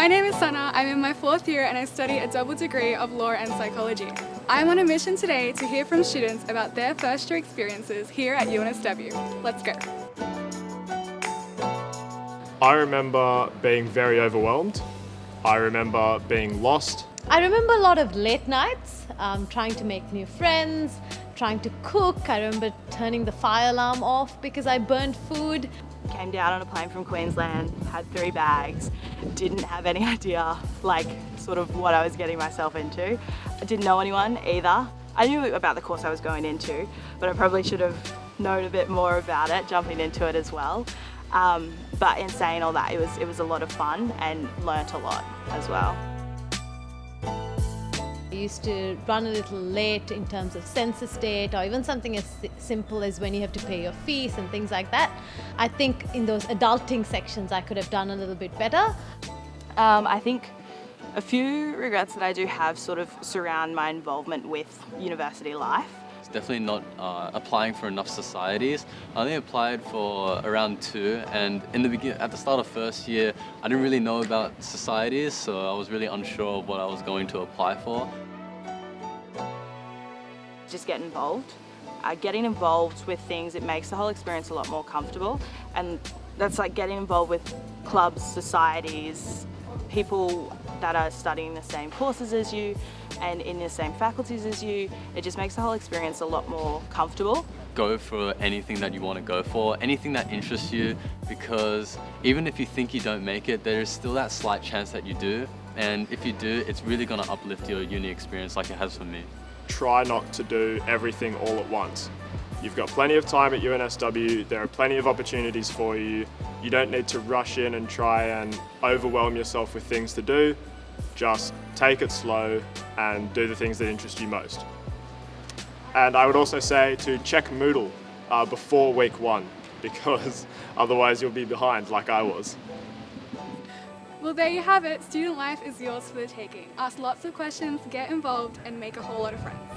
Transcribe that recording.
My name is Sana, I'm in my 4th year and I study a double degree of law and psychology. I'm on a mission today to hear from students about their first year experiences here at UNSW. Let's go. I remember being very overwhelmed. I remember being lost. I remember a lot of late nights, trying to make new friends, trying to cook. I remember turning the fire alarm off because I burned food. Came down on a plane from Queensland, had 3 bags, didn't have any idea sort of what I was getting myself into. I didn't know anyone either. I knew about the course I was going into, but I probably should have known a bit more about it, jumping into it as well. But in saying all that, it was a lot of fun and learnt a lot as well. I used to run a little late in terms of census date, or even something as simple as when you have to pay your fees and things like that. I think in those adulting sections I could have done a little bit better. I think a few regrets that I do have sort of surround my involvement with university life. It's definitely not applying for enough societies. I only applied for around 2, and at the start of first year, I didn't really know about societies, so I was really unsure of what I was going to apply for. Just get involved. Getting involved with things, it makes the whole experience a lot more comfortable, and that's like getting involved with clubs, societies, people that are studying the same courses as you and in the same faculties as you. It just makes the whole experience a lot more comfortable. Go for anything that you want to go for, anything that interests you, because even if you think you don't make it, there is still that slight chance that you do, and if you do, it's really going to uplift your uni experience like it has for me. Try not to do everything all at once. You've got plenty of time at UNSW, there are plenty of opportunities for you. You don't need to rush in and try and overwhelm yourself with things to do. Just take it slow and do the things that interest you most. And I would also say to check Moodle before week 1, because otherwise you'll be behind like I was. Well, there you have it. Student life is yours for the taking. Ask lots of questions, get involved, and make a whole lot of friends.